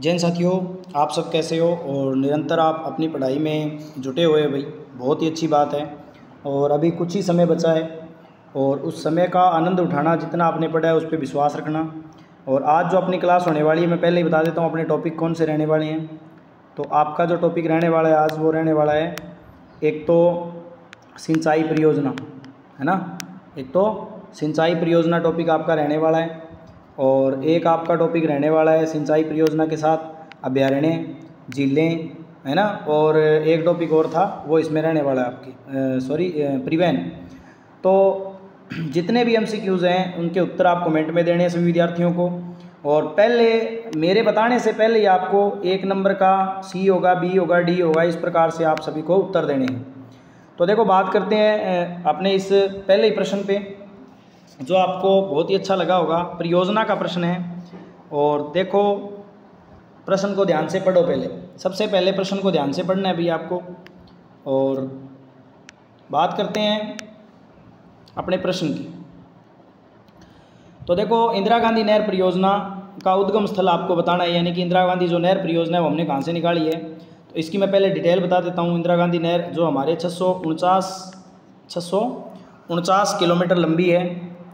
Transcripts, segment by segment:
जैन साथियों, आप सब कैसे हो और निरंतर आप अपनी पढ़ाई में जुटे हुए भाई, बहुत ही अच्छी बात है। और अभी कुछ ही समय बचा है और उस समय का आनंद उठाना, जितना आपने पढ़ा है उस पर विश्वास रखना। और आज जो अपनी क्लास होने वाली है, मैं पहले ही बता देता हूँ अपने टॉपिक कौन से रहने वाले हैं। तो आपका जो टॉपिक रहने वाला है आज, वो रहने वाला है एक तो सिंचाई परियोजना, है ना। एक तो सिंचाई परियोजना टॉपिक आपका रहने वाला है और एक आपका टॉपिक रहने वाला है सिंचाई परियोजना के साथ अभ्यारण्य, झीलें, है ना। और एक टॉपिक और था वो इसमें रहने वाला है आपकी परिवहन। तो जितने भी MCQs हैं उनके उत्तर आप कमेंट में देने हैं सभी विद्यार्थियों को। और पहले मेरे बताने से पहले ही आपको 1 नंबर का C होगा, B होगा, D होगा, इस प्रकार से आप सभी को उत्तर देने हैं। तो देखो, बात करते हैं अपने इस पहले ही प्रश्न पे, जो आपको बहुत ही अच्छा लगा होगा। परियोजना का प्रश्न है और देखो, प्रश्न को ध्यान से पढ़ो। सबसे पहले प्रश्न को ध्यान से पढ़ना है भी आपको। और बात करते हैं अपने प्रश्न की। तो देखो, इंदिरा गांधी नहर परियोजना का उद्गम स्थल आपको बताना है, यानी कि इंदिरा गांधी जो नहर परियोजना है वो हमने कहाँ से निकाली है। तो इसकी मैं पहले डिटेल बता देता हूँ। इंदिरा गांधी नहर जो हमारे 649 किलोमीटर लंबी है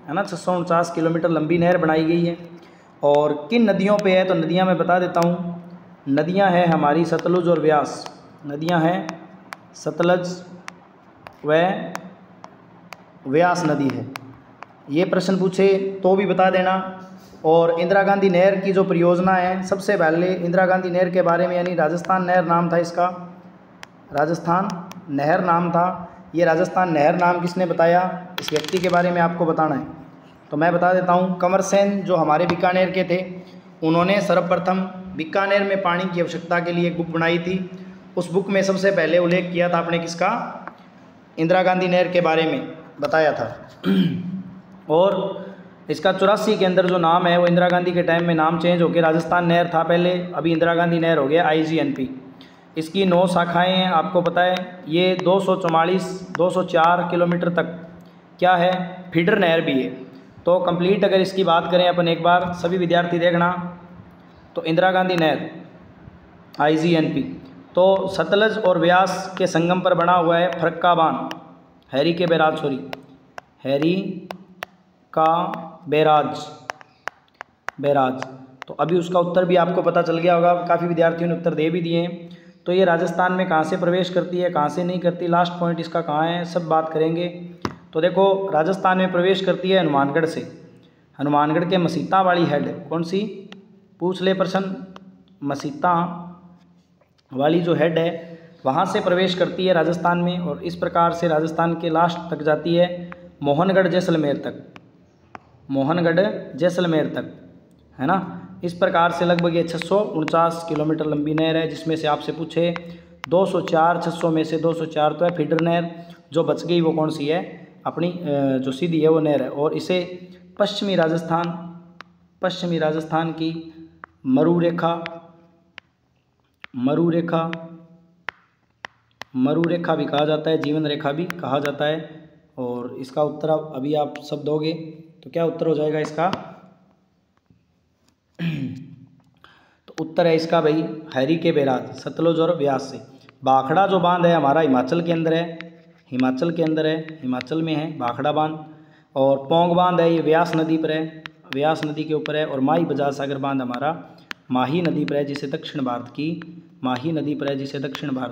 ना। 649 किलोमीटर लंबी नहर बनाई गई है। और किन नदियों पे है, तो नदियाँ मैं बता देता हूँ। नदियाँ हैं हमारी सतलुज और व्यास। नदियाँ हैं सतलज व व्यास नदी है। ये प्रश्न पूछे तो भी बता देना। और इंदिरा गांधी नहर की जो परियोजना है, सबसे पहले इंदिरा गांधी नहर के बारे में, यानी राजस्थान नहर नाम था इसका, राजस्थान नहर नाम था। ये राजस्थान नहर नाम किसने बताया, इस व्यक्ति के बारे में आपको बताना है। तो मैं बता देता हूँ, कंवर सेन जो हमारे बीकानेर के थे, उन्होंने सर्वप्रथम बीकानेर में पानी की आवश्यकता के लिए एक बुक बनाई थी। उस बुक में सबसे पहले उल्लेख किया था आपने किसका, इंदिरा गांधी नहर के बारे में बताया था। और इसका 84 के अंदर जो नाम है वो इंदिरा गांधी के टाइम में नाम चेंज होकर राजस्थान नहर था पहले, अभी इंदिरा गांधी नहर हो गया IGNP। इसकी 9 शाखाएं हैं, आपको पता है। ये 204 किलोमीटर तक क्या है, फीडर नहर भी है। तो कंप्लीट अगर इसकी बात करें अपन, एक बार सभी विद्यार्थी देखना, तो इंदिरा गांधी नहर IGNP तो सतलज और व्यास के संगम पर बना हुआ है फरक्का बांध, हैरी के बैराज। तो अभी उसका उत्तर भी आपको पता चल गया होगा, काफ़ी विद्यार्थियों ने उत्तर दे भी दिए हैं। तो ये राजस्थान में कहाँ से प्रवेश करती है, कहाँ से नहीं करती, लास्ट पॉइंट इसका कहाँ है, सब बात करेंगे। तो देखो, राजस्थान में प्रवेश करती है हनुमानगढ़ से। हनुमानगढ़ के मसीता वाली हेड कौन सी, पूछ ले प्रश्न। मसीता वाली जो हेड है वहाँ से प्रवेश करती है राजस्थान में। और इस प्रकार से राजस्थान के लास्ट तक जाती है मोहनगढ़ जैसलमेर तक, है ना। इस प्रकार से लगभग ये 649 किलोमीटर लंबी नहर है, जिसमें से आपसे पूछे 204, 600 में से 204 तो है फीडर नहर। जो बच गई वो कौन सी है, अपनी जो सीधी है वो नहर है। और इसे पश्चिमी राजस्थान की मरु रेखा भी कहा जाता है, जीवन रेखा भी कहा जाता है। और इसका उत्तर अभी आप सब दोगे, तो क्या उत्तर हो जाएगा इसका। तो उत्तर है इसका भाई हैरी के बैराज, सतलुज और व्यास से। भाखड़ा जो बांध है हमारा हिमाचल में है भाखड़ा बांध। और पोंग बांध है, ये व्यास नदी के ऊपर है। और माही बजाज सागर बांध हमारा माही नदी पर है, जिसे दक्षिण भारत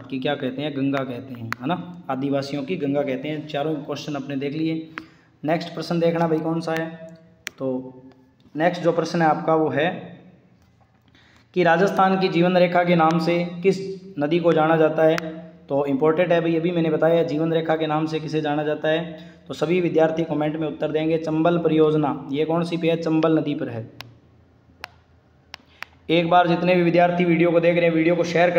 की क्या कहते हैं, गंगा कहते हैं, है ना। आदिवासियों की गंगा कहते हैं। चारों क्वेश्चन अपने देख लिए। नेक्स्ट प्रश्न देखना भाई कौन सा है। तो नेक्स्ट जो प्रश्न है आपका वो है कि राजस्थान की जीवन रेखा के नाम से किस नदी को जाना जाता है। तो इम्पोर्टेंट है भाई, अभी मैंने बताया जीवन रेखा के नाम से किसे जाना जाता है। तो सभी विद्यार्थी कमेंट में उत्तर देंगे। चंबल परियोजना, ये कौन सी पे है, चंबल नदी पर है। एक बार जितने भी विद्यार्थी वीडियो को देख रहे हैं, वीडियो को शेयर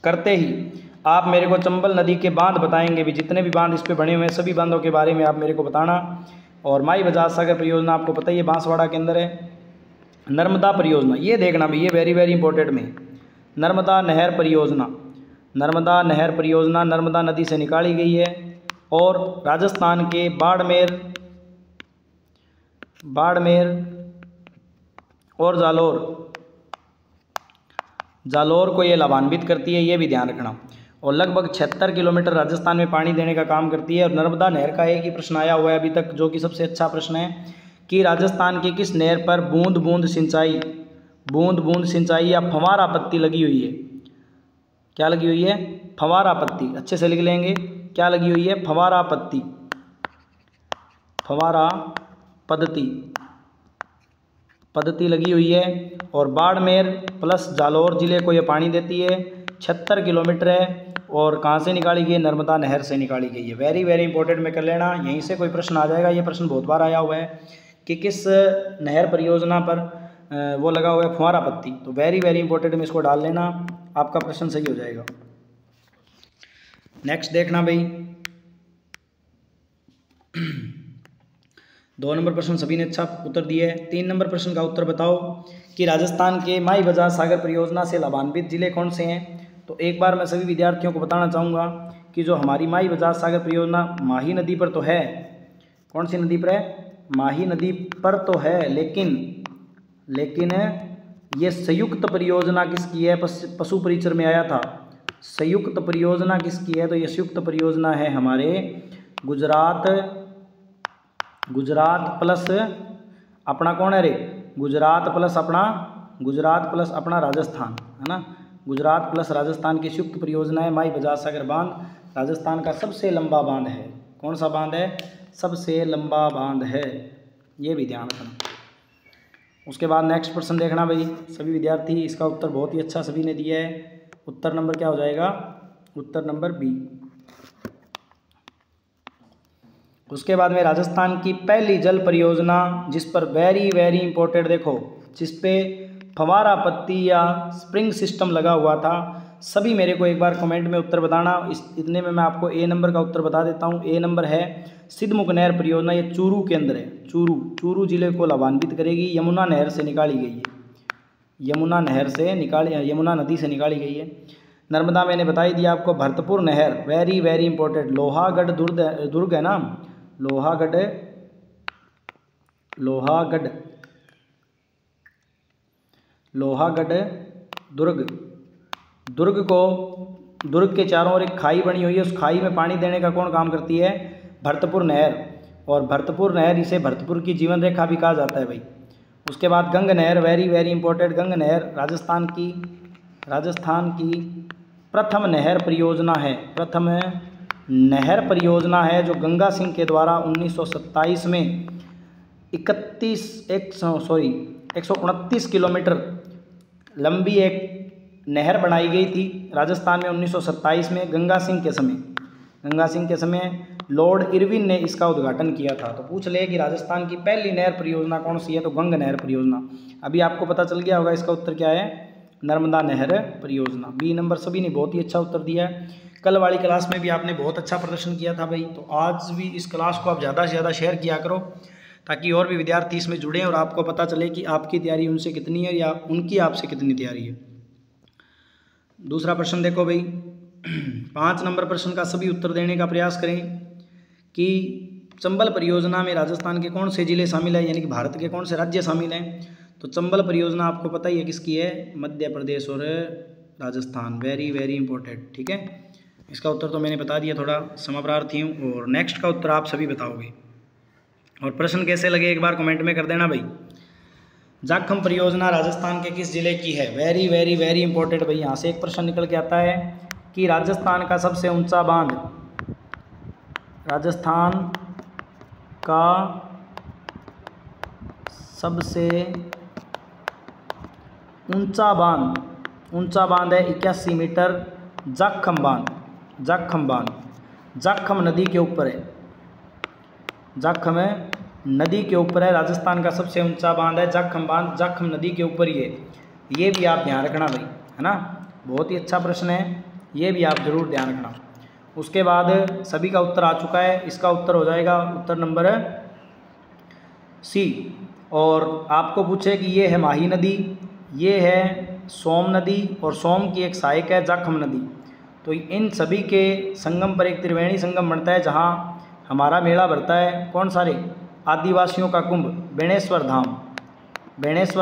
करते ही आप मेरे को चंबल नदी के बांध बताएंगे भी, जितने भी बांध इस पे बने हुए हैं सभी बांधों के बारे में आप मेरे को बताना। और माई बजाज सागर परियोजना आपको पता ही है, बांसवाड़ा के अंदर है। नर्मदा परियोजना, ये देखना भी, ये वेरी वेरी इंपॉर्टेंट में। नर्मदा नहर परियोजना नर्मदा नदी से निकाली गई है। और राजस्थान के बाड़मेर और जालौर जालौर को ये लाभान्वित करती है, ये भी ध्यान रखना। और लगभग 76 किलोमीटर राजस्थान में पानी देने का काम करती है। और नर्मदा नहर का एक ही प्रश्न आया हुआ है अभी तक, जो कि सबसे अच्छा प्रश्न है कि राजस्थान की किस नहर पर बूंद बूंद सिंचाई या फव्वारा पत्ती लगी हुई है। क्या लगी हुई है? फव्वारा पत्ती। अच्छे से लिख लेंगे, क्या लगी हुई है? फव्वारा पत्ती, फव्वारा पद्धति लगी हुई है। और बाड़मेर प्लस जालौर जिले को ये पानी देती है। 76 किलोमीटर है। और कहाँ से निकाली गई है? नर्मदा नहर से निकाली गई है। वेरी वेरी इंपॉर्टेंट में कर लेना, यहीं से कोई प्रश्न आ जाएगा। ये प्रश्न बहुत बार आया हुआ है कि किस नहर परियोजना पर वो लगा हुआ है फव्वारा पत्ती। तो वेरी वेरी इंपॉर्टेंट में इसको डाल लेना, आपका प्रश्न सही हो जाएगा। नेक्स्ट देखना भाई, 2 नंबर प्रश्न सभी ने अच्छा उत्तर दिया है। 3 नंबर प्रश्न का उत्तर बताओ कि राजस्थान के माई बजाज सागर परियोजना से लाभान्वित जिले कौन से हैं। तो एक बार मैं सभी विद्यार्थियों को बताना चाहूँगा कि जो हमारी माई बजाज सागर परियोजना माही नदी पर तो है। कौन सी नदी पर है? माही नदी पर तो है, लेकिन ये संयुक्त परियोजना किसकी है? पशु परिचर में आया था। संयुक्त परियोजना किसकी है? तो ये संयुक्त परियोजना है हमारे गुजरात प्लस अपना कौन है रे? गुजरात प्लस अपना राजस्थान, है ना। गुजरात प्लस राजस्थान की संयुक्त परियोजना है माई बजाज सागर बांध। राजस्थान का सबसे लंबा बांध है। कौन सा बांध है? सबसे लंबा बांध है, ये भी ध्यान रखना। उसके बाद नेक्स्ट प्रश्न देखना भाई सभी विद्यार्थी, इसका उत्तर बहुत ही अच्छा सभी ने दिया है। उत्तर नंबर क्या हो जाएगा? उत्तर नंबर बी। उसके बाद में राजस्थान की पहली जल परियोजना जिस पर वेरी वेरी इंपॉर्टेंट देखो, जिस पे फव्वारा पत्ती या स्प्रिंग सिस्टम लगा हुआ था, सभी मेरे को एक बार कमेंट में उत्तर बताना। इतने में मैं आपको ए नंबर का उत्तर बता देता हूँ। ए नंबर है सिद्धमुख नहर परियोजना। ये चूरू के अंदर है। चूरू जिले को लाभान्वित करेगी। यमुना नहर से निकाली गई है। यमुना नदी से निकाली गई है। नर्मदा मैंने बता ही दिया आपको। भरतपुर नहर वेरी वेरी इंपॉर्टेंट। लोहागढ़ दुर्ग है ना, लोहागढ़ दुर्ग के चारों ओर एक खाई बनी हुई है। उस खाई में पानी देने का कौन काम करती है? भरतपुर नहर। और भरतपुर नहर, इसे भरतपुर की जीवन रेखा भी कहा जाता है भाई। उसके बाद गंग नहर वेरी वेरी इंपॉर्टेंट। गंग नहर राजस्थान की प्रथम नहर परियोजना है जो गंगा सिंह के द्वारा 1927 में 129 किलोमीटर लंबी एक नहर बनाई गई थी राजस्थान में 1927 में गंगा सिंह के समय लॉर्ड इरविन ने इसका उद्घाटन किया था। तो पूछ ले कि राजस्थान की पहली नहर परियोजना कौन सी है? तो गंग नहर परियोजना। अभी आपको पता चल गया होगा इसका उत्तर क्या है? नर्मदा नहर परियोजना। बी नंबर सभी ने बहुत ही अच्छा उत्तर दिया है। कल वाली क्लास में भी आपने बहुत अच्छा प्रदर्शन किया था भाई। तो आज भी इस क्लास को आप ज़्यादा से ज़्यादा शेयर किया करो ताकि और भी विद्यार्थी इसमें जुड़ें और आपको पता चले कि आपकी तैयारी उनसे कितनी है या उनकी आपसे कितनी तैयारी है। दूसरा प्रश्न देखो भाई, 5 नंबर प्रश्न का सभी उत्तर देने का प्रयास करें कि चंबल परियोजना में राजस्थान के कौन से जिले शामिल है, यानी कि भारत के कौन से राज्य शामिल हैं। तो चंबल परियोजना आपको पता ही है किसकी है? मध्य प्रदेश और राजस्थान। वेरी वेरी इंपॉर्टेंट, ठीक है। इसका उत्तर तो मैंने बता दिया, थोड़ा समप्रार्थी हूँ। और नेक्स्ट का उत्तर आप सभी बताओगे। और प्रश्न कैसे लगे एक बार कमेंट में कर देना भाई। जाखम परियोजना राजस्थान के किस जिले की है? वेरी वेरी वेरी इंपॉर्टेंट भाई। यहाँ से एक प्रश्न निकल के आता है कि राजस्थान का सबसे ऊंचा बांध है 81 मीटर जाखम बांध। जाखम नदी के ऊपर है। राजस्थान का सबसे ऊंचा बांध है जाखम बांध। जाखम नदी के ऊपर ही है। ये भी आप ध्यान रखना भाई, है ना। बहुत ही अच्छा प्रश्न है, ये भी आप जरूर ध्यान रखना। उसके बाद सभी का उत्तर आ चुका है। इसका उत्तर हो जाएगा उत्तर नंबर सी। और आपको पूछे कि ये है माही नदी, ये है सोम नदी और सोम की एक सहायक है जाखम नदी। तो इन सभी के संगम पर एक त्रिवेणी संगम बनता है जहाँ हमारा मेला भरता है। कौन सारे? आदिवासियों का कुंभ बेणेश्वर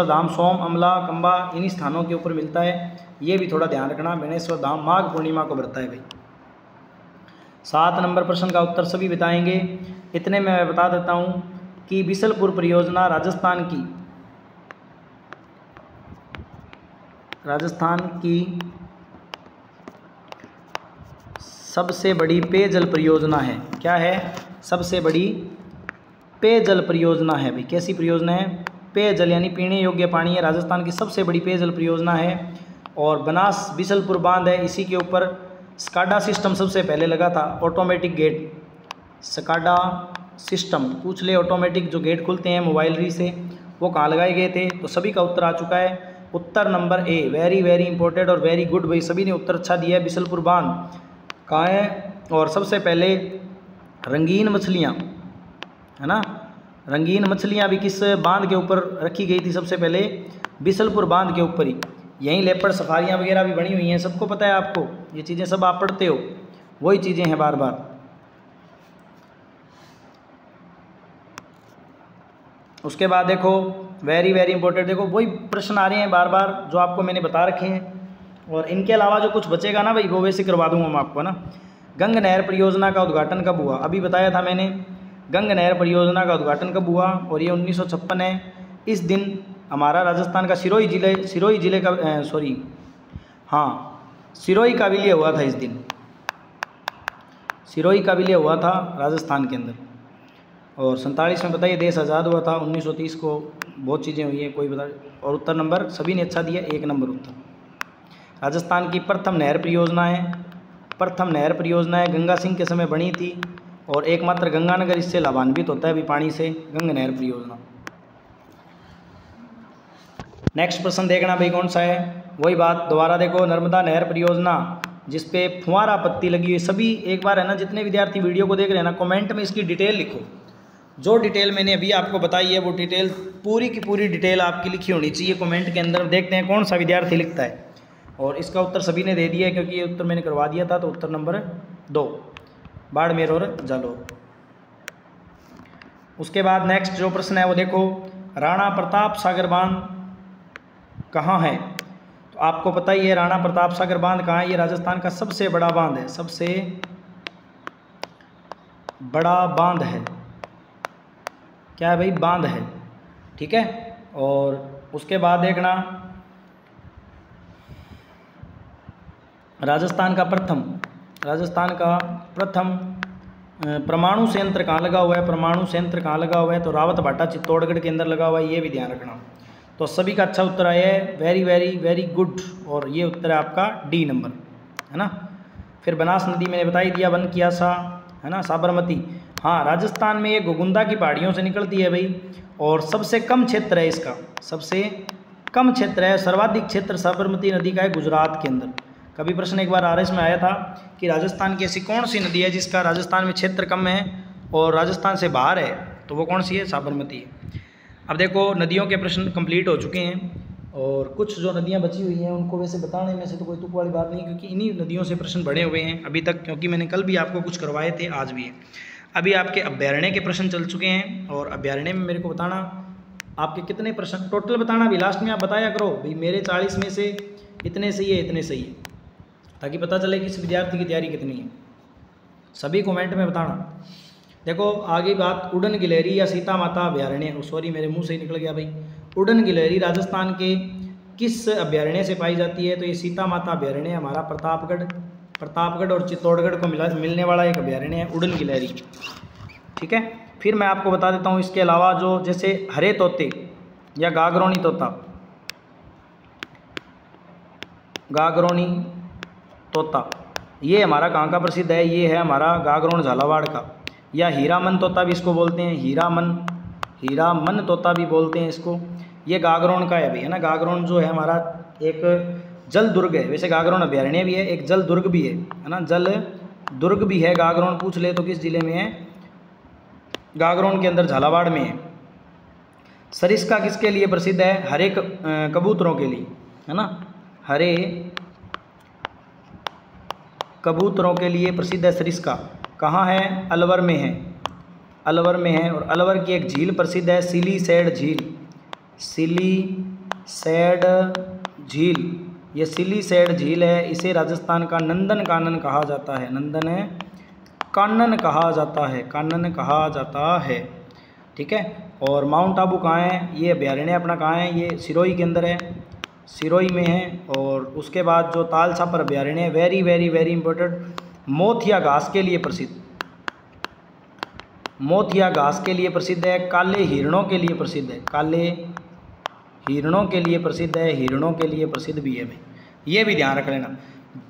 धाम, सोम, अमला, कंबा, इन्हीं स्थानों के ऊपर मिलता है। ये भी थोड़ा ध्यान रखना। बेणेश्वर धाम माघ पूर्णिमा को बरता है भाई। 7 नंबर प्रश्न का उत्तर सभी बताएंगे। इतने में मैं बता देता हूँ कि बिसलपुर परियोजना राजस्थान की सबसे बड़ी पेयजल परियोजना है। क्या है? सबसे बड़ी पेयजल परियोजना है भाई। कैसी परियोजना है? पेयजल यानी पीने योग्य पानी है। राजस्थान की सबसे बड़ी पेयजल परियोजना है। और बनास बिसलपुर बांध है, इसी के ऊपर स्काडा सिस्टम सबसे पहले लगा था। ऑटोमेटिक गेट, स्काडा सिस्टम पूछ ले, ऑटोमेटिक जो गेट खुलते हैं मोबाइल से, वो कहाँ लगाए गए थे? तो सभी का उत्तर आ चुका है। उत्तर number A, very very important और वेरी गुड भाई, सभी ने उत्तर अच्छा दिया है। बिसलपुर बांध कहाँ है? और सबसे पहले रंगीन मछलियाँ, है ना, रंगीन मछलियाँ भी किस बांध के ऊपर रखी गई थी? सबसे पहले बिसलपुर बांध के ऊपर ही। यहीं लेपर्ड सफारियाँ वगैरह भी बनी हुई हैं, सबको पता है आपको, ये चीज़ें सब आप पढ़ते हो, वही चीज़ें हैं बार बार। उसके बाद देखो वेरी वेरी इंपॉर्टेंट, देखो वही प्रश्न आ रहे हैं बार बार जो आपको मैंने बता रखे हैं। और इनके अलावा जो कुछ बचेगा ना भाई, वो वैसे करवा दूंगा मैं आपको ना। गंग नहर परियोजना का उद्घाटन कब हुआ? अभी बताया था मैंने, गंग नहर परियोजना का उद्घाटन कब हुआ? और ये 1956 है। इस दिन हमारा राजस्थान का सिरोही का विलय हुआ था। इस दिन सिरोही का विलय हुआ था राजस्थान के अंदर। और 47 में बताइए देश आज़ाद हुआ था। 1930 को बहुत चीज़ें हुई हैं, कोई बता। और उत्तर नंबर सभी ने अच्छा दिया, 1 नंबर उत्तर। राजस्थान की प्रथम नहर परियोजना है, गंगा सिंह के समय बनी थी। और एकमात्र गंगानगर इससे लाभान्वित होता है भी पानी से, गंग नहर परियोजना। नेक्स्ट प्रश्न देखना भाई कौन सा है, वही बात दोबारा देखो। नर्मदा नहर परियोजना जिसपे फुहारा पत्ती लगी हुई, सभी एक बार है ना, जितने विद्यार्थी वीडियो को देख रहे हैं ना, कमेंट में इसकी डिटेल लिखो। जो डिटेल मैंने अभी आपको बताई है वो डिटेल पूरी की पूरी डिटेल आपकी लिखी होनी चाहिए कमेंट के अंदर। देखते हैं कौन सा विद्यार्थी लिखता है। और इसका उत्तर सभी ने दे दिया है क्योंकि ये उत्तर मैंने करवा दिया था। तो उत्तर नंबर 2 बाड़मेर और जालौर। उसके बाद नेक्स्ट जो प्रश्न है वो देखो, राणा प्रताप सागर बांध कहाँ है? तो आपको पता ही है राणा प्रताप सागर बांध कहाँ है। ये राजस्थान का सबसे बड़ा बांध है, सबसे बड़ा बांध है। क्या है भाई? बांध है, ठीक है। और उसके बाद देखना, राजस्थान का प्रथम परमाणु संयंत्र कहाँ लगा हुआ है? तो रावत भाटा चित्तौड़गढ़ के अंदर लगा हुआ है, ये भी ध्यान रखना। तो सभी का अच्छा उत्तर आया है, वेरी वेरी वेरी गुड। और ये उत्तर है आपका डी नंबर, है ना। फिर बनास नदी मैंने बता ही दिया, वन किया सा, है ना। साबरमती, हाँ, राजस्थान में ये गोगुंदा की पहाड़ियों से निकलती है भाई। और सबसे कम क्षेत्र है इसका, सबसे कम क्षेत्र है, सर्वाधिक क्षेत्र साबरमती नदी का है गुजरात के अंदर। कभी प्रश्न एक बार आरएस में आया था कि राजस्थान की ऐसी कौन सी नदी है जिसका राजस्थान में क्षेत्र कम है और राजस्थान से बाहर है, तो वो कौन सी है? साबरमती है। अब देखो नदियों के प्रश्न कंप्लीट हो चुके हैं। और कुछ जो नदियाँ बची हुई हैं उनको वैसे बताने में से तो कोई तुक वाली बात नहीं, क्योंकि इन्हीं नदियों से प्रश्न बढ़े हुए हैं अभी तक, क्योंकि मैंने कल भी आपको कुछ करवाए थे, आज भी है। अभी आपके अभ्यारण्य के प्रश्न चल चुके हैं। और अभ्यारण्य में मेरे को बताना आपके कितने प्रश्न टोटल बताना भी, लास्ट में आप बताया करो भाई मेरे 40 में से इतने सही है, इतने सही है, ताकि पता चले कि इस विद्यार्थी की तैयारी कितनी है। सभी कमेंट में बताना। देखो आगे बात, उड़न गिलहरी या सीता माता अभ्यारण्य, सॉरी मेरे मुंह से ही निकल गया भाई। उड़न गिलहरी राजस्थान के किस अभ्यारण्य से पाई जाती है? तो ये सीता माता अभ्यारण्य हमारा प्रतापगढ़ और चित्तौड़गढ़ को मिलने वाला एक अभ्यारण्य है उड़न गिलहरी, ठीक है। फिर मैं आपको बता देता हूँ इसके अलावा जो जैसे हरे तोते या गागरोनी तोता, ये हमारा कहाँ का प्रसिद्ध है? ये है हमारा गागरोन झालावाड़ का। या हीरामन तोता भी इसको बोलते हैं, हीरामन तोता भी बोलते हैं इसको। ये गागरोन का है भाई, है ना। गागरोन जो है हमारा एक जल दुर्ग है, वैसे गागरोन अभ्यारण्य भी है, एक जल दुर्ग भी है ना, जल दुर्ग भी है। गागरोन पूछ ले तो किस जिले में है? गागरोन के अंदर झालावाड़ में है। सरिस्का किसके लिए प्रसिद्ध है? हरे कबूतरों के लिए, है ना। हरे कबूतरों के लिए प्रसिद्ध है सरिस्का। कहाँ है? अलवर में है, और अलवर की एक झील प्रसिद्ध है, सिलीसैड झील, ये सिलीसैड झील है, इसे राजस्थान का नंदन कानन कहा जाता है। नंदन कानन कहा जाता है, कानन कहा जाता है। ठीक है। और माउंट आबू कहाँ है? ये अभ्यारण्य अपना कहाँ है? ये सिरोही के अंदर है, सिरोही में है। और उसके बाद जो ताल छापर अभ्यारण्य है, very very very important, Mothiya घास के लिए प्रसिद्ध, मोथिया घास के लिए प्रसिद्ध है। काले हिरणों के लिए प्रसिद्ध है, काले हिरणों के लिए प्रसिद्ध है, हिरणों के लिए प्रसिद्ध भी है भाई, ये भी ध्यान रख लेना।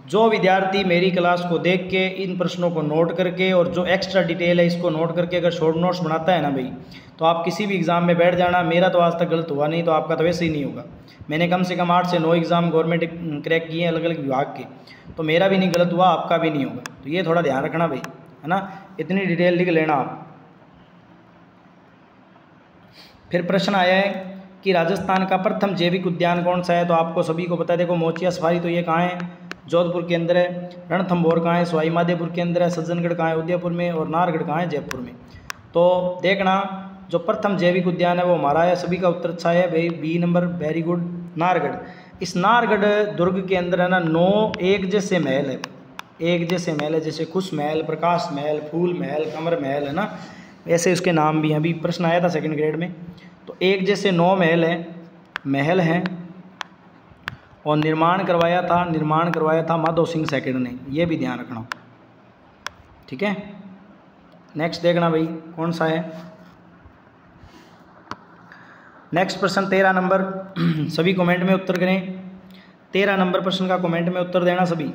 जो विद्यार्थी मेरी क्लास को देख के इन प्रश्नों को नोट करके और जो एक्स्ट्रा डिटेल है इसको नोट करके अगर शॉर्ट नोट्स बनाता है ना भाई, तो आप किसी भी एग्ज़ाम में बैठ जाना। मेरा तो आज तक गलत हुआ नहीं, तो आपका तो वैसे ही नहीं होगा। मैंने कम से कम 8 से 9 एग्ज़ाम गवर्नमेंट क्रैक किए हैं अलग अलग विभाग के, तो मेरा भी नहीं गलत हुआ, आपका भी नहीं होगा। तो ये थोड़ा ध्यान रखना भाई, है ना, इतनी डिटेल लिख लेना आप। फिर प्रश्न आया है कि राजस्थान का प्रथम जैविक उद्यान कौन सा है? तो आपको सभी को पता है, देखो मोचिया सफारी तो ये कहाँ है? जोधपुर के अंदर है। रणथंभौर कहाँ है? सवाई माधोपुर के अंदर है। सज्जनगढ़ कहाँ है? उदयपुर में। और नाहरगढ़ कहाँ है? जयपुर में। तो देखना जो प्रथम जैविक उद्यान है वो हमारा है, सभी का उत्तर अच्छा है भाई, B number, very good, Nahargarh. इस नाहरगढ़ दुर्ग के अंदर है ना 9 एक जैसे महल है, एक जैसे महल है, जैसे कुश महल, प्रकाश महल, फूल महल, कमर महल, है ना, ऐसे उसके नाम भी हैं। अभी प्रश्न आया था सेकंड ग्रेड में। तो एक जैसे 9 महल हैं और निर्माण करवाया था माधो सिंह सेकंड ने, ये भी ध्यान रखना। ठीक है। नेक्स्ट देखना भाई कौन सा है। नेक्स्ट प्रश्न 13 नंबर, सभी कमेंट में उत्तर करें। 13 नंबर प्रश्न का कमेंट में उत्तर देना सभी।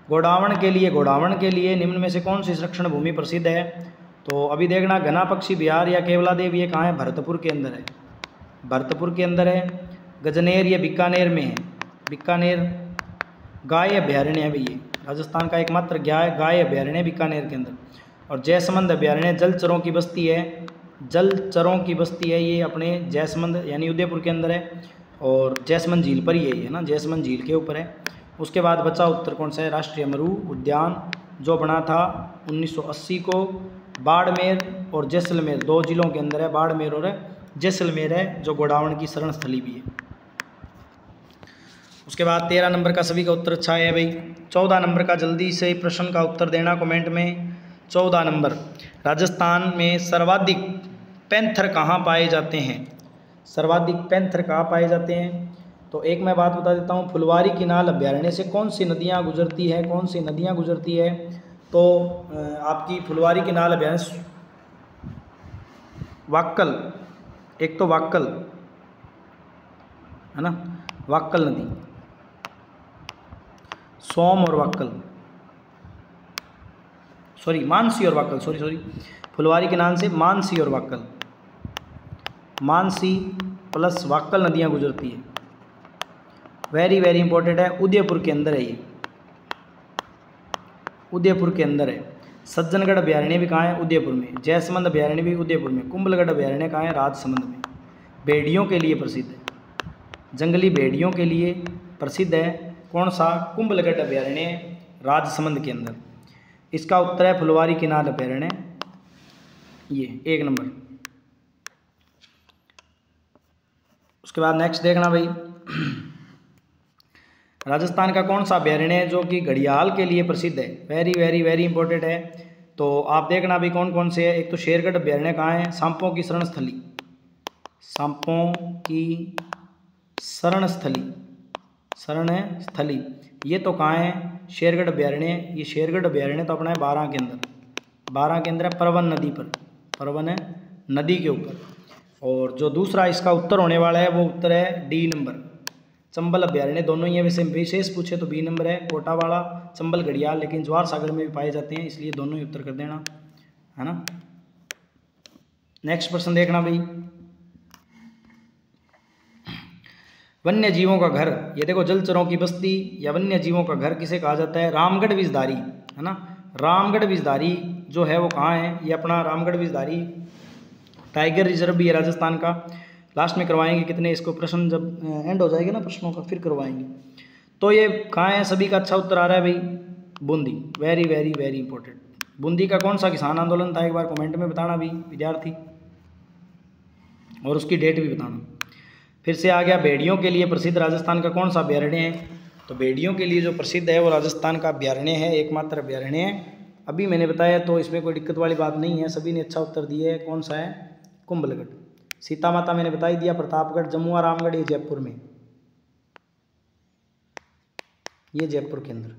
गोडावण के लिए निम्न में से कौन सी संरक्षण भूमि प्रसिद्ध है? तो अभी देखना, घना पक्षी विहार या केवला देव, ये कहाँ है? भरतपुर के अंदर है, भरतपुर के अंदर है। गजनेर ये बीकानेर में है, बीकानेर। गाय अभ्यारण्य है भाई, ये राजस्थान का एकमात्र गाय अभ्यारण्य है बीकानेर के अंदर। और जयसमंद अभ्यारण्य जलचरों की बस्ती है, जलचरों की बस्ती है ये अपने जयसमंद यानी उदयपुर के अंदर है। और जयसमंद झील पर ही है ना, जयसमंद झील के ऊपर है। उसके बाद बचा उत्तर कौन सा है? राष्ट्रीय मरु उद्यान जो बना था 1980 को। बाड़मेर और जैसलमेर 2 जिलों के अंदर है, बाड़मेर और जैसलमेर है, जो गोडावण की शरण स्थली भी है। उसके बाद 13 नंबर का सभी का उत्तर अच्छा है भाई। 14 नंबर का जल्दी से प्रश्न का उत्तर देना कमेंट में। 14 नंबर, राजस्थान में सर्वाधिक पैंथर कहाँ पाए जाते हैं? सर्वाधिक पैंथर कहाँ पाए जाते हैं? तो एक मैं बात बता देता हूँ, फुलवारी किनाल अभ्यारण्य से कौन सी नदियाँ गुजरती है? कौन सी नदियाँ गुजरती है? तो आपकी फुलवारी किनाल अभ्यारण्य वाक्कल, एक तो वाक्कल है ना, वाक्कल नदी, सोम और वाक्कल, सॉरी मानसी और वाक्कल, सॉरी फुलवारी के नाम से मानसी और वाक्कल, मानसी प्लस वाक्कल नदियाँ गुजरती है। वेरी वेरी इंपॉर्टेंट है, उदयपुर के अंदर है ये, उदयपुर के अंदर है। सज्जनगढ़ अभ्यारण्य भी कहाँ है? उदयपुर में। जयसमंद अभ्यारण्य भी उदयपुर में। कुंभलगढ़ अभ्यारण्य कहाँ है? राजसमंद में। भेड़ियों के लिए प्रसिद्ध है, जंगली भेड़ियों के लिए प्रसिद्ध है। कौन सा? कुंभलगढ़ अभ्यारण्य, राजसमंद के अंदर। इसका उत्तर है फुलवारी किनाल अभ्यारण्य, ये 1 नंबर। उसके बाद नेक्स्ट देखना भाई, राजस्थान का कौन सा अभ्यारण्य है जो कि घड़ियाल के लिए प्रसिद्ध है? वेरी वेरी वेरी इंपॉर्टेंट है। तो आप देखना भाई कौन कौन से है। एक तो शेरगढ़ अभ्यारण्य कहाँ है? सांपों की शरण स्थली, सांपों की शरण स्थली, ये तो कहाँ है? शेरगढ़ अभ्यारण्य। ये शेरगढ़ अभ्यारण्य तो अपना है 12 के अंदर, 12 के अंदर है, परवन नदी पर, परवन है नदी के ऊपर। और जो दूसरा इसका उत्तर होने वाला है वो उत्तर है डी नंबर, चंबल अभ्यारण्य। दोनों ही वैसे विशेष पूछे तो बी नंबर है, कोटावाड़ा, चंबल घड़ियाल, लेकिन ज्वार सागर में भी पाए जाते हैं, इसलिए दोनों ही उत्तर कर देना, है ना। नेक्स्ट प्रश्न देखना भाई, वन्य जीवों का घर, ये देखो जलचरों की बस्ती या वन्य जीवों का घर किसे कहा जाता है? रामगढ़ विषधारी, है ना। रामगढ़ विषधारी जो है वो कहाँ है? ये अपना रामगढ़ विषधारी टाइगर रिजर्व भी है राजस्थान का। लास्ट में करवाएंगे कितने इसको, प्रश्न जब एंड हो जाएगा ना प्रश्नों का फिर करवाएंगे। तो ये कहाँ है? सभी का अच्छा उत्तर आ रहा है भाई, Bundi. Very very very important. Bundi का कौन सा किसान आंदोलन था? एक बार कमेंट में बताना भी विद्यार्थी, और उसकी डेट भी बताना। फिर से आ गया, भेड़ियों के लिए प्रसिद्ध राजस्थान का कौन सा अभ्यारण्य है? तो भेड़ियों के लिए जो प्रसिद्ध है वो राजस्थान का अभ्यारण्य है, एकमात्र अभ्यारण्य है। अभी मैंने बताया तो इसमें कोई दिक्कत वाली बात नहीं है, सभी ने अच्छा उत्तर दिया है। कौन सा है? कुंभलगढ़। सीता माता मैंने बता ही दिया, प्रतापगढ़, जमुआ रामगढ़, ये जयपुर में, ये जयपुर के अंदर।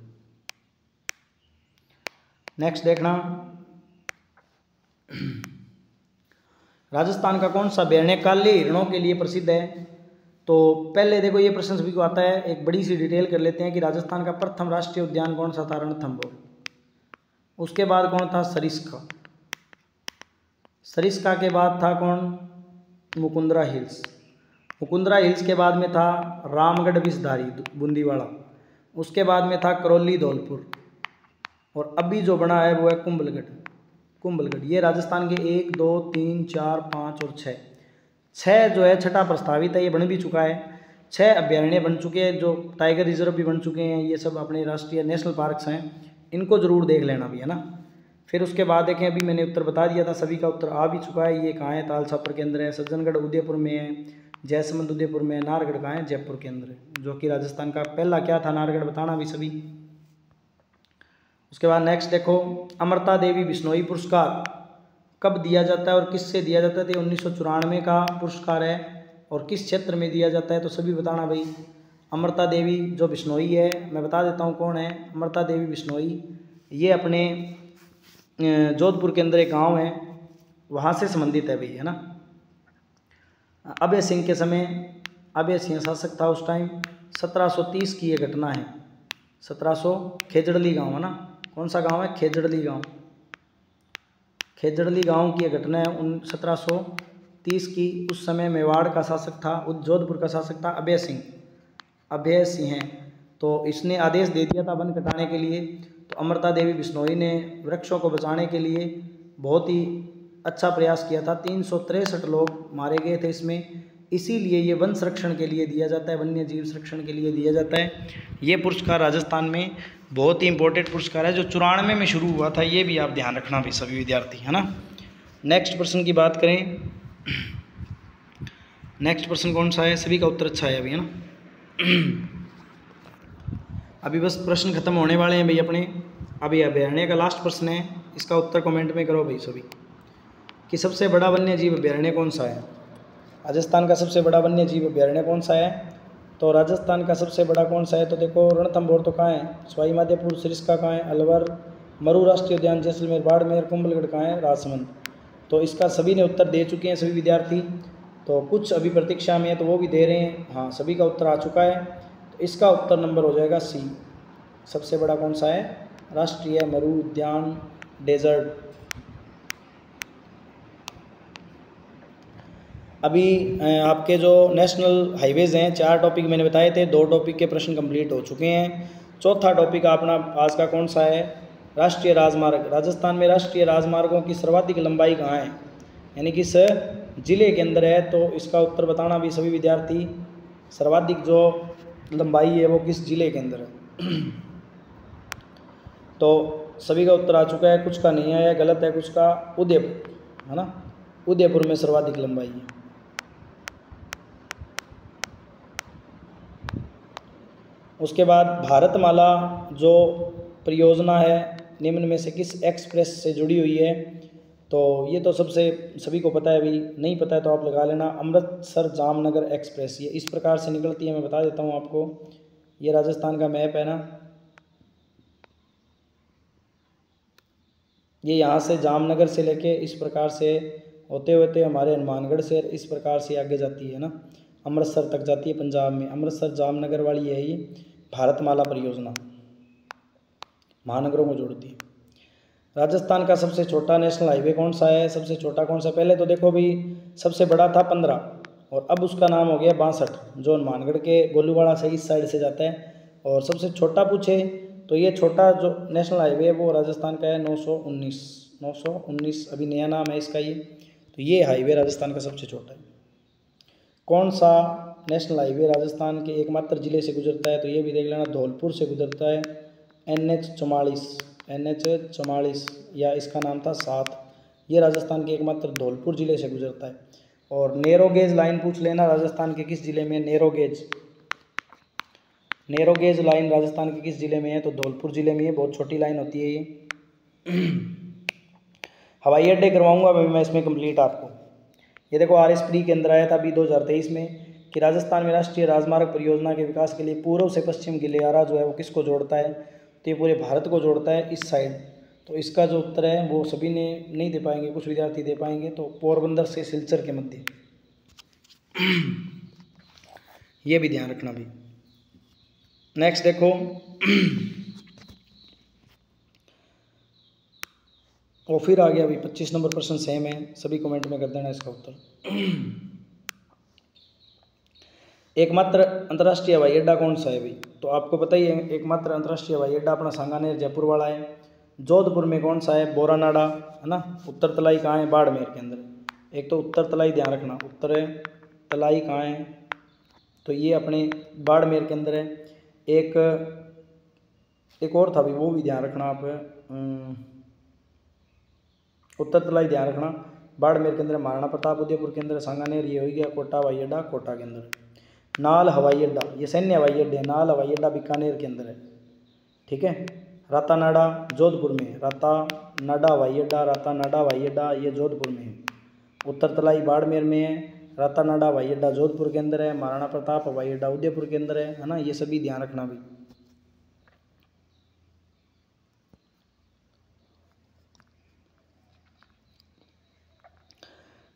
नेक्स्ट देखना, राजस्थान का कौन सा अभ्यारण्य काले हिरणों के लिए प्रसिद्ध है? तो पहले देखो ये प्रश्न सभी को आता है, एक बड़ी सी डिटेल कर लेते हैं कि राजस्थान का प्रथम राष्ट्रीय उद्यान कौन सा था? रणथंभौर। उसके बाद कौन था? सरिस्का। सरिस्का के बाद था कौन? मुकुंदरा हिल्स। मुकुंदरा हिल्स के बाद में था रामगढ़ विषधारी बूंदीवाड़ा। उसके बाद में था करौली धौलपुर, और अभी जो बना है वो है कुंभलगढ़। कुंभलगढ़ ये राजस्थान के 1, 2, 3, 4, 5 और 6 जो है, छठा प्रस्तावित है, ये बन भी चुका है। 6 अभ्यारण्य बन चुके हैं, जो टाइगर रिजर्व भी बन चुके हैं। ये सब अपने राष्ट्रीय नेशनल पार्क्स हैं, इनको ज़रूर देख लेना भी है ना। फिर उसके बाद देखें, अभी मैंने उत्तर बता दिया था, सभी का उत्तर आ भी चुका है। ये कहाँ है? ताल छापर के अंदर है। सज्जनगढ़ उदयपुर में है, जैसलमेर उदयपुर में है। नाहरगढ़ कहाँ है? जयपुर के अंदर है, जो कि राजस्थान का पहला क्या था? नाहरगढ़, बताना भी सभी। उसके बाद नेक्स्ट देखो, अमृता देवी बिश्नोई पुरस्कार कब दिया जाता है और किससे दिया जाता है? 1994 का पुरस्कार है, और किस क्षेत्र में दिया जाता है? तो सभी बताना भाई। अमृता देवी जो बिश्नोई है, मैं बता देता हूँ कौन है अमृता देवी बिश्नोई। ये अपने जोधपुर के अंदर एक गांव है, वहाँ से संबंधित है भाई, है ना। अभय सिंह के समय, अभय सिंह शासक था उस टाइम, 1730 की ये घटना है। 1700, खेजड़ली गांव है ना। कौन सा गांव है? खेजड़ली गांव। खेजड़ली गांव की ये घटना है 1730 की। उस समय मेवाड़ का शासक था, जोधपुर का शासक था अभय सिंह। अभय सिंह है, तो इसने आदेश दे दिया था वन कटाने के लिए। तो अमृता देवी बिश्नोई ने वृक्षों को बचाने के लिए बहुत ही अच्छा प्रयास किया था। 363 लोग मारे गए थे इसमें, इसीलिए ये वन संरक्षण के लिए दिया जाता है, वन्य जीव संरक्षण के लिए दिया जाता है। ये पुरस्कार राजस्थान में बहुत ही इंपॉर्टेंट पुरस्कार है, जो 94 में शुरू हुआ था। ये भी आप ध्यान रखना भी सभी विद्यार्थी, है ना। नेक्स्ट प्रश्न की बात करें, नेक्स्ट प्रश्न कौन सा है? सभी का उत्तर अच्छा है अभी, है ना। अभी बस प्रश्न खत्म होने वाले हैं भाई अपने। अभी अभ्यारण्य का लास्ट प्रश्न है, इसका उत्तर कमेंट में करो भाई सभी, कि सबसे बड़ा वन्य जीव अभ्यारण्य कौन सा है? राजस्थान का सबसे बड़ा वन्य जीव अभ्यारण्य कौन सा है? तो राजस्थान का सबसे बड़ा कौन सा है? तो देखो, रणथंभौर तो कहाँ है? सवाई माधोपुर। सरिस्का कहाँ है? अलवर। मरू राष्ट्रीय उद्यान जैसलमेर बाड़मेर। कुंभलगढ़ कहाँ है? राजसमंद। तो इसका सभी ने उत्तर दे चुके हैं सभी विद्यार्थी, तो कुछ अभी प्रतीक्षा में है तो वो भी दे रहे हैं। हाँ, सभी का उत्तर आ चुका है, तो इसका उत्तर नंबर हो जाएगा सी। सबसे बड़ा कौन सा है? राष्ट्रीय मरू उद्यान डेजर्ट। अभी आपके जो नेशनल हाईवेज़ हैं, 4 टॉपिक मैंने बताए थे, 2 टॉपिक के प्रश्न कंप्लीट हो चुके हैं। चौथा टॉपिक अपना आज का कौन सा है? राष्ट्रीय राजमार्ग। राजस्थान में राष्ट्रीय राजमार्गों की सर्वाधिक लंबाई कहाँ है, यानी किस जिले के अंदर है? तो इसका उत्तर बताना भी सभी विद्यार्थी। सर्वाधिक जो लंबाई है वो किस जिले के अंदर है? तो सभी का उत्तर आ चुका है, कुछ का नहीं आया, गलत है कुछ का। उदयपुर, है ना, उदयपुर में सर्वाधिक लंबाई है। उसके बाद भारतमाला जो परियोजना है, निम्न में से किस एक्सप्रेस से जुड़ी हुई है? तो ये तो सबसे सभी को पता है भाई, नहीं पता है तो आप लगा लेना। अमृतसर जामनगर एक्सप्रेस, ये इस प्रकार से निकलती है, मैं बता देता हूँ आपको। ये राजस्थान का मैप है ना, ये यहाँ से जामनगर से लेके इस प्रकार से होते होते हमारे हनुमानगढ़ से इस प्रकार से आगे जाती है ना, अमृतसर तक जाती है पंजाब में। अमृतसर जामनगर वाली है ये भारतमाला परियोजना, महानगरों को जोड़ती है। राजस्थान का सबसे छोटा नेशनल हाईवे कौन सा है? सबसे छोटा कौन सा? पहले तो देखो भाई, सबसे बड़ा था 15 और अब उसका नाम हो गया 62, जो हनुमानगढ़ के गोलूवाड़ा से इस साइड से जाता है। और सबसे छोटा पूछे तो ये छोटा जो नेशनल हाईवे है वो राजस्थान का है 919 अभी नया नाम है इसका ये। तो ये हाईवे राजस्थान का सबसे छोटा है। कौन सा नेशनल हाईवे राजस्थान के एकमात्र जिले से गुजरता है? तो ये भी देख लेना, धौलपुर से गुजरता है। NH44 या इसका नाम था 7, ये राजस्थान के एकमात्र धौलपुर जिले से गुजरता है। और नैरो गेज लाइन पूछ लेना, राजस्थान के किस जिले में narrow gauge narrow gauge line Rajasthan के किस जिले में है? तो धौलपुर जिले में है, बहुत छोटी लाइन होती है ये। हवाई अड्डे करवाऊंगा मैं इसमें कंप्लीट आपको। ये देखो RS प्री के अंदर आया था अभी 2023 में कि राजस्थान में राष्ट्रीय राजमार्ग परियोजना के विकास के लिए पूर्व से पश्चिम गिलियारा जो है वो किसको जोड़ता है? तो ये पूरे भारत को जोड़ता है इस साइड। तो इसका जो उत्तर है वो सभी ने नहीं दे पाएंगे, कुछ विद्यार्थी दे पाएंगे। तो पोरबंदर से सिलचर के मध्य, ये भी ध्यान रखना भी। नेक्स्ट देखो, और फिर आ गया अभी 25 नंबर प्रश्न सेम है, सभी कमेंट में कर देना इसका उत्तर। एकमात्र अंतर्राष्ट्रीय हवाई अड्डा कौन सा है भाई? तो आपको पता ही है, एकमात्र अंतर्राष्ट्रीय हवाई अड्डा अपना सांगानेर जयपुर वाला है। जोधपुर में कौन सा है? बोरानाडा, है ना। उत्तर तलाई कहाँ है? बाड़मेर के अंदर। एक तो उत्तर तलाई ध्यान रखना, उत्तर तलाई कहाँ है? तो ये अपने बाड़मेर के अंदर है। एक और था भी, वो भी ध्यान रखना आप, उत्तर तलाई ध्यान रखना। बाड़मेर के अंदर महाराणा प्रताप, उदयपुर के अंदर सांगानेर, ये हो गया। कोटा हवाई अड्डा कोटा के अंदर। नाल हवाई अड्डा, ये सैन्य हवाई अड्डे, नाल हवाई अड्डा बीकानेर के अंदर है, ठीक है। रातानाडा जोधपुर में, रातानाडा हवाई अड्डा, रातानाडा हवाई अड्डा ये जोधपुर में है। उत्तर तलाई बाड़मेर में है, रातानाडा हवाई अड्डा जोधपुर के अंदर है, महाराणा प्रताप हवाई अड्डा उदयपुर के अंदर है ना। ये सभी ध्यान रखना भी।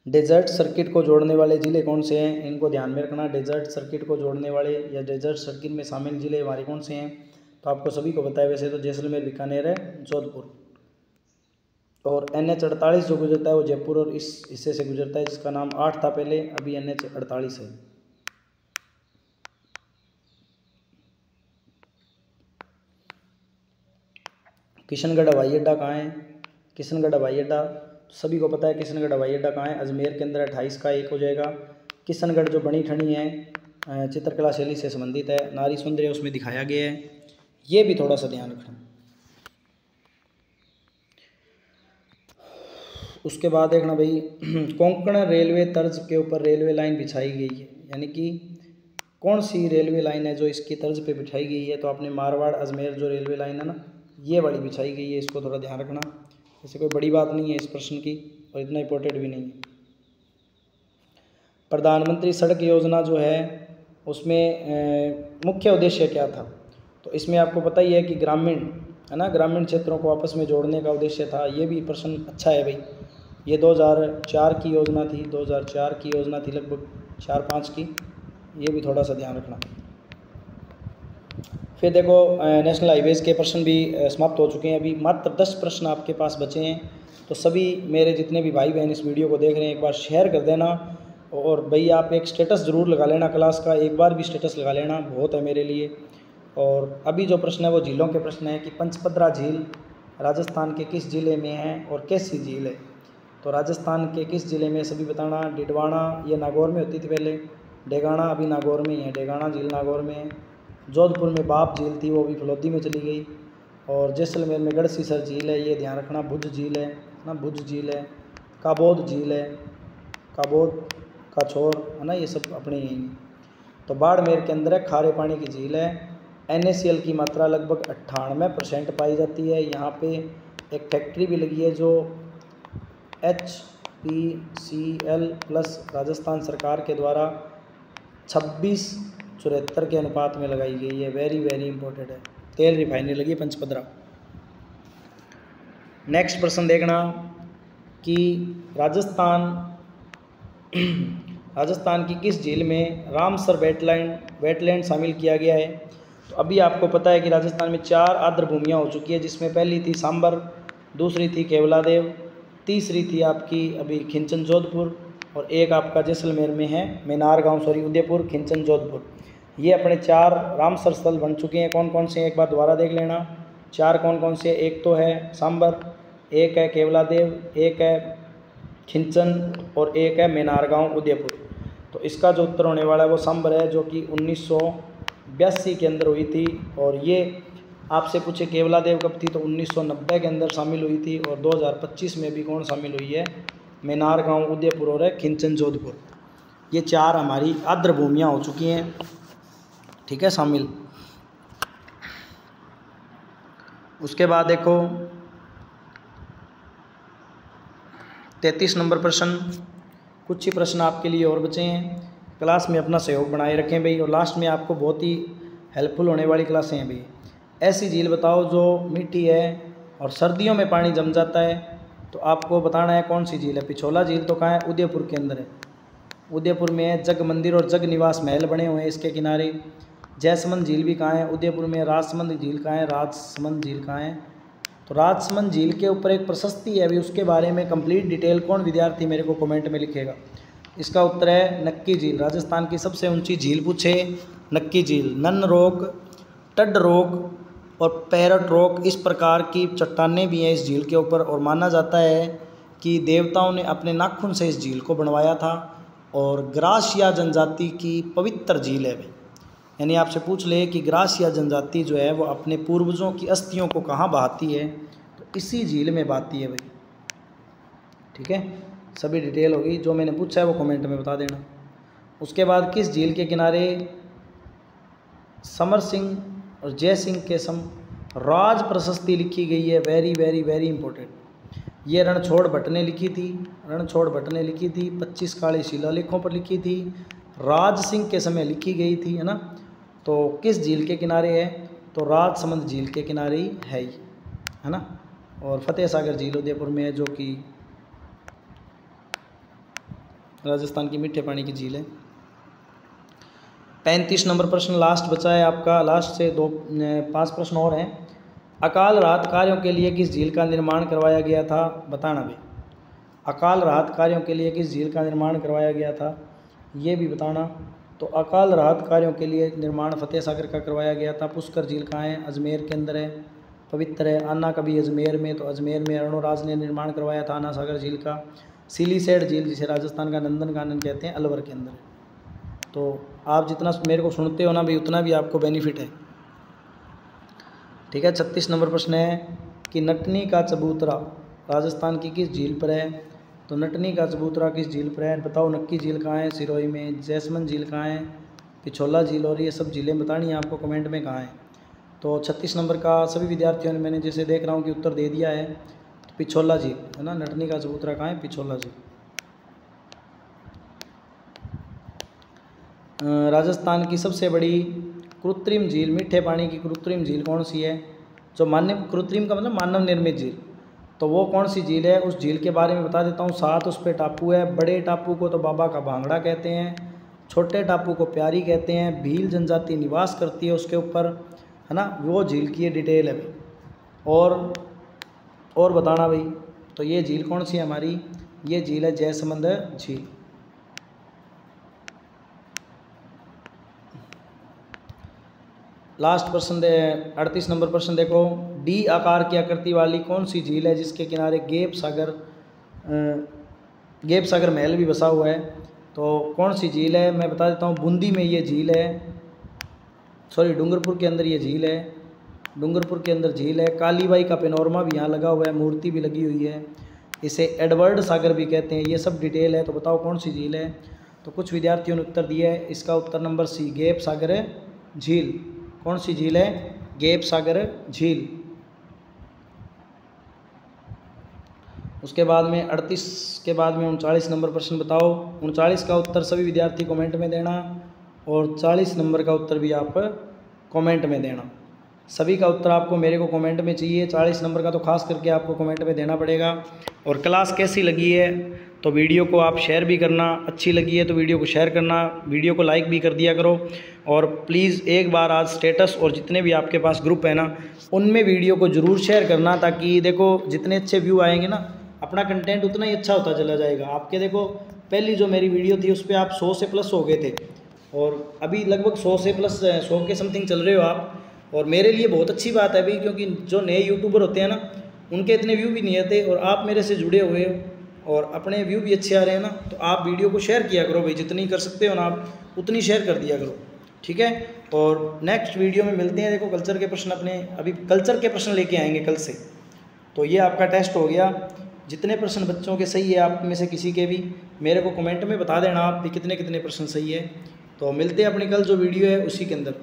डेजर्ट सर्किट को जोड़ने वाले जिले कौन से हैं? इनको ध्यान में रखना। डेजर्ट सर्किट को जोड़ने वाले या डेजर्ट सर्किट में शामिल जिले हमारे कौन से हैं? तो आपको सभी को पता है वैसे तो, जैसलमेर, बीकानेर है, जोधपुर। और NH 48 जो गुजरता है वो जयपुर और इस हिस्से से गुजरता है, जिसका नाम 8 था पहले, अभी NH 48 है। किशनगढ़ हवाई अड्डा कहाँ है? किशनगढ़ हवाई अड्डा सभी को पता है, किशनगढ़ हवाई अड्डा कहाँ है? अजमेर के अंदर। 28 का 1 हो जाएगा। किशनगढ़ जो बनी ठनी है चित्रकला शैली से संबंधित है, नारी सौंदर्य उसमें दिखाया गया है, ये भी थोड़ा सा ध्यान रखना। उसके बाद देखना भाई, कोंकण रेलवे तर्ज के ऊपर रेलवे लाइन बिछाई गई है, यानी कि कौन सी रेलवे लाइन है जो इसकी तर्ज पे बिछाई गई है? तो आपने मारवाड़ अजमेर जो रेलवे लाइन है ना, ये वाली बिछाई गई है, इसको थोड़ा ध्यान रखना। ऐसे कोई बड़ी बात नहीं है इस प्रश्न की और इतना इम्पोर्टेंट भी नहीं है। प्रधानमंत्री सड़क योजना जो है उसमें मुख्य उद्देश्य क्या था? तो इसमें आपको पता ही है कि ग्रामीण, है ना, ग्रामीण क्षेत्रों को आपस में जोड़ने का उद्देश्य था। ये भी प्रश्न अच्छा है भाई। ये 2004 की योजना थी, 2004 की योजना थी, लगभग 4-5 की। ये भी थोड़ा सा ध्यान रखना। फिर देखो, नेशनल हाईवेज़ के प्रश्न भी समाप्त हो चुके हैं। अभी मात्र 10 प्रश्न आपके पास बचे हैं। तो सभी मेरे जितने भी भाई बहन इस वीडियो को देख रहे हैं, एक बार शेयर कर देना। और भाई आप एक स्टेटस ज़रूर लगा लेना क्लास का, एक बार भी स्टेटस लगा लेना, बहुत है मेरे लिए। और अभी जो प्रश्न है वो झीलों के प्रश्न है कि पंचपदरा झील राजस्थान के किस ज़िले में है और कैसी झील है? तो राजस्थान के किस ज़िले में सभी बताना। डिडवाना ये नागौर में होती थी पहले, डेगाना अभी नागौर में ही है, डेगाना झील नागौर में है। जोधपुर में बाप झील थी, वो भी फलोदी में चली गई। और जैसलमेर में गढ़सीसर झील है, ये ध्यान रखना। भुज झील है ना, भुज झील है। काबोद झील है, काबोद का छोर, है ना, ये सब अपने यहीं हैं। तो बाड़मेर के अंदर है, खारे पानी की झील है। NaCl की मात्रा लगभग 98% पाई जाती है। यहाँ पे एक फैक्ट्री भी लगी है जो HPCL प्लस राजस्थान सरकार के द्वारा 26:74 के अनुपात में लगाई गई है। वेरी वेरी इंपॉर्टेंट है। तेल रिफाइनरी लगी पंचपदरा। नेक्स्ट प्रश्न देखना कि राजस्थान की किस झील में रामसर वेटलैंड शामिल किया गया है? तो अभी आपको पता है कि राजस्थान में 4 आर्द्र भूमियाँ हो चुकी है, जिसमें पहली थी सांबर, दूसरी थी केवलादेव, तीसरी थी आपकी अभी खिंचन जोधपुर, और एक आपका जैसलमेर में है मेनार गांव, उदयपुर, खिंचन, जोधपुर। ये अपने 4 रामसर स्थल बन चुके हैं। कौन कौन से हैं एक बार दोबारा देख लेना। 4 कौन कौन से? एक तो है सांबर, एक है केवलादेव, एक है खिंचन और एक है मेनार गांव, उदयपुर। तो इसका जो उत्तर होने वाला है वो सांबर है, जो कि 1982 के अंदर हुई थी। और ये आपसे पूछे केवलादेव कब थी, तो 1990 के अंदर शामिल हुई थी। और 2025 में भी कौन शामिल हुई है? मेनार गांव, उदयपुर और है खिंचन, जोधपुर। ये 4 हमारी आर्द्र भूमियाँ हो चुकी हैं, ठीक है, शामिल। उसके बाद देखो 33 नंबर प्रश्न। कुछ ही प्रश्न आपके लिए और बचे हैं। क्लास में अपना सहयोग बनाए रखें भाई, और लास्ट में आपको बहुत ही हेल्पफुल होने वाली क्लासें हैं भाई। ऐसी झील बताओ जो मीठी है और सर्दियों में पानी जम जाता है, तो आपको बताना है कौन सी झील है। पिछोला झील तो कहाँ है? उदयपुर के अंदर है। उदयपुर में है। जग मंदिर और जग निवास महल बने हुए हैं इसके किनारे। जयसमंद झील भी कहाँ है? उदयपुर में। राजसमंद झील कहाँ है? राजसमंद झील कहाँ है? तो राजसमंद झील के ऊपर एक प्रशस्ति है, अभी उसके बारे में कंप्लीट डिटेल कौन विद्यार्थी मेरे को कमेंट में लिखेगा। इसका उत्तर है नक्की झील। राजस्थान की सबसे ऊंची झील पूछे, नक्की झील। नन रॉक, टड रॉक और पैरट रॉक, इस प्रकार की चट्टानें भी हैं इस झील के ऊपर, और माना जाता है कि देवताओं ने अपने नाखून से इस झील को बनवाया था। और ग्रासिया जनजाति की पवित्र झील है भाई। यानी आपसे पूछ ले कि ग्रासिया जनजाति जो है वो अपने पूर्वजों की अस्थियों को कहाँ बहाती है, तो इसी झील में बहाती है भाई। ठीक है, सभी डिटेल होगी, जो मैंने पूछा है वो कमेंट में बता देना। उसके बाद किस झील के किनारे समर सिंह और जय सिंह के सम राज प्रशस्ति लिखी गई है? Very very very important. ये रणछोड़ भट्ट ने लिखी थी। रणछोड़ भट्ट ने लिखी थी, 25 काले शिलालेखों पर लिखी थी। राज सिंह के समय लिखी गई थी, है ना। तो किस झील के किनारे है? तो राजसमंद झील के किनारे ही है ना। और फतेह सागर झील उदयपुर में है, जो कि राजस्थान की मीठे पानी की झील है। 35 नंबर प्रश्न लास्ट बचा है आपका। लास्ट से 5 प्रश्न और हैं। अकाल राहत कार्यों के लिए किस झील का निर्माण करवाया गया था? बताना भी। अकाल राहत कार्यों के लिए किस झील का निर्माण करवाया गया था, ये भी बताना। तो अकाल राहत कार्यों के लिए निर्माण फतेह सागर का करवाया गया था। पुष्कर झील कहाँ है? अजमेर के अंदर है, पवित्र है। आना कभी अजमेर में, तो अजमेर में अरुणराज ने निर्माण करवाया था आना सागर झील का। सिलीसेड झील, जिसे राजस्थान का नंदनकानन कहते हैं, अलवर के अंदर है। तो आप जितना मेरे को सुनते हो ना भाई, उतना भी आपको बेनिफिट है। ठीक है। 36 नंबर प्रश्न है कि नटनी का चबूतरा राजस्थान की किस झील पर है? तो नटनी का चबूतरा किस झील पर है? बताओ। नक्की झील कहाँ है? सिरोही में। जैसमंद झील कहाँ है? पिछोला झील। और ये सब झीलें बतानी है आपको कमेंट में कहाँ है। तो 36 नंबर का सभी विद्यार्थियों ने, मैंने जैसे देख रहा हूँ कि उत्तर दे दिया है, तो पिछोला झील है ना। नटनी का चबूतरा कहाँ है? पिछोला झील। राजस्थान की सबसे बड़ी कृत्रिम झील, मीठे पानी की कृत्रिम झील कौन सी है? जो मानव, कृत्रिम का मतलब मानव निर्मित झील, तो वो कौन सी झील है? उस झील के बारे में बता देता हूँ। 7 उस पर टापू है। बड़े टापू को तो बाबा का भांगड़ा कहते हैं, छोटे टापू को प्यारी कहते हैं। भील जनजाति निवास करती है उसके ऊपर, है ना। वो झील की ये डिटेल है भाई। और बताना भाई। तो ये झील कौन सी है हमारी? ये झील है जयसमंद झील। लास्ट प्रश्न 38 नंबर प्रश्न देखो। डी आकार की आकृति वाली कौन सी झील है जिसके किनारे गेप सागर महल भी बसा हुआ है? तो कौन सी झील है? मैं बता देता हूँ। बूंदी में ये झील है, सॉरी डूंगरपुर के अंदर ये झील है। डूंगरपुर के अंदर झील है। कालीबाई का पेनोरमा भी यहाँ लगा हुआ है, मूर्ति भी लगी हुई है। इसे एडवर्ड सागर भी कहते हैं। ये सब डिटेल है। तो बताओ कौन सी झील है? तो कुछ विद्यार्थियों ने उत्तर दिया है। इसका उत्तर नंबर सी, गेप सागर झील। कौन सी झील है? गेप सागर झील। उसके बाद में 38 के बाद में 39 नंबर प्रश्न बताओ। 39 का उत्तर सभी विद्यार्थी कमेंट में देना, और 40 नंबर का उत्तर भी आप कमेंट में देना। सभी का उत्तर आपको मेरे को कमेंट में चाहिए। 40 नंबर का तो खास करके आपको कमेंट में देना पड़ेगा। और क्लास कैसी लगी है तो वीडियो को आप शेयर भी करना, अच्छी लगी है तो वीडियो को शेयर करना, वीडियो को लाइक भी कर दिया करो। और प्लीज़ एक बार आज स्टेटस और जितने भी आपके पास ग्रुप है ना, उनमें वीडियो को ज़रूर शेयर करना, ताकि देखो जितने अच्छे व्यू आएंगे ना, अपना कंटेंट उतना ही अच्छा होता चला जाएगा। आपके देखो पहली जो मेरी वीडियो थी उस पर आप 100 से प्लस हो गए थे, और अभी लगभग 100 से प्लस 100 के समथिंग चल रहे हो आप। और मेरे लिए बहुत अच्छी बात है अभी, क्योंकि जो नए यूट्यूबर होते हैं ना, उनके इतने व्यू भी नहीं आते, और आप मेरे से जुड़े हुए हो और अपने व्यू भी अच्छे आ रहे हैं ना, तो आप वीडियो को शेयर किया करो भाई। जितनी कर सकते हो ना आप उतनी शेयर कर दिया करो, ठीक है। और नेक्स्ट वीडियो में मिलते हैं। देखो कल्चर के प्रश्न अपने अभी कल्चर के प्रश्न लेके आएंगे कल से। तो ये आपका टेस्ट हो गया। जितने प्रश्न बच्चों के सही है, आप में से किसी के भी, मेरे को कमेंट में बता देना आप भी कितने कितने प्रश्न सही है। तो मिलते हैं अपनी कल जो वीडियो है उसी के अंदर।